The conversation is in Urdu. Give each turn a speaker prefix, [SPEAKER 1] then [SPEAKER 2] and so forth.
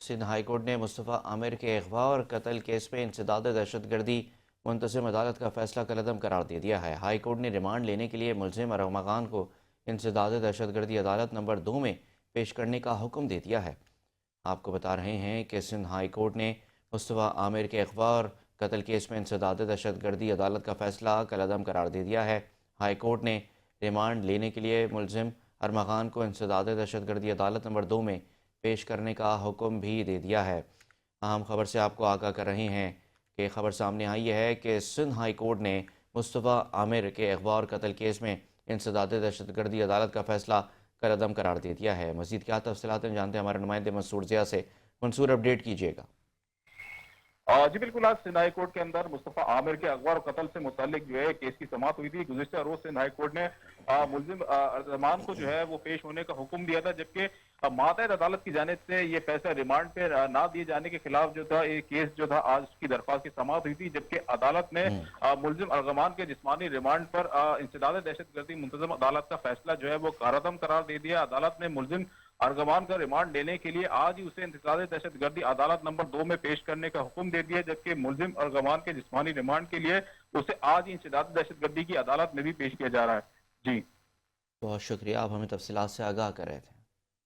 [SPEAKER 1] سندھ ہائی کورٹ نے مصطفیٰ عامر کے اغوا اور قتل کیس میں انسداد دہشت گردی منتظم عدالت کا فیصلہ کالعدم قرار دے دیا ہے۔ ہائی کورٹ نے ریمانڈ لینے کے لیے ملزم ارغمہ خان کو انسداد دہشت گردی عدالت نمبر 2 میں پیش کرنے کا حکم دے دیا ہے۔ آپ کو بتا رہے ہیں کہ سندھ ہائی کورٹ نے مصطفیٰ عامر کے اغوا اور قتل کیس میں انسداد دہشت گردی عدالت کا فیصلہ کالعدم قرار دے دیا ہے۔ ہائی کورٹ نے ریمانڈ لینے کے لیے ملزم ارغمہ خان کو انسداد دہشت گردی عدالت نمبر 2 میں پیش کرنے کا حکم بھی دے دیا ہے۔ اہم خبر سے آپ کو آگاہ کر رہے ہیں کہ خبر سامنے آئی ہے کہ سندھ ہائی کورٹ نے مصطفیٰ عامر کے اغوا اور قتل کیس میں انسداد دہشت گردی عدالت کا فیصلہ کالعدم قرار دے دیا ہے۔ مزید کیا تفصیلات ہیں جانتے ہیں ہمارے نمائندے منصور ضیاء سے۔ منصور، اپڈیٹ کیجیے گا۔
[SPEAKER 2] جی بالکل، آج سندھ ہائی کورٹ کے اندر مصطفیٰ عامر کے اغوا اور قتل سے متعلق جو ہے کیس کی سماعت ہوئی تھی۔ گزشتہ روز سندھ ہائی کورٹ نے ملزم ارغمان کو جو ہے وہ پیش ہونے کا حکم دیا تھا، جبکہ ماتحت عدالت کی جانب سے یہ فیصلہ ریمانڈ پہ نہ دیے جانے کے خلاف جو تھا یہ کیس جو تھا آج کی درخواست کی سماعت ہوئی تھی، جبکہ عدالت نے ملزم ارغمان کے جسمانی ریمانڈ پر انسداد دہشت گردی منتظم عدالت کا فیصلہ جو ہے وہ کالعدم قرار دے دیا۔ عدالت نے ملزم ارغمان کا ریمانڈ لینے کے لیے آج ہی اسے انسداد دہشت گردی عدالت نمبر 2 میں پیش کرنے کا حکم دے دیا، جبکہ ملزم ارغمان کے جسمانی ریمانڈ کے لیے اسے آج ہی انسداد دہشت گردی کی عدالت میں بھی پیش کیا جا رہا ہے۔ جی
[SPEAKER 1] بہت شکریہ، آپ ہمیں تفصیلات سے آگاہ کر رہے تھے۔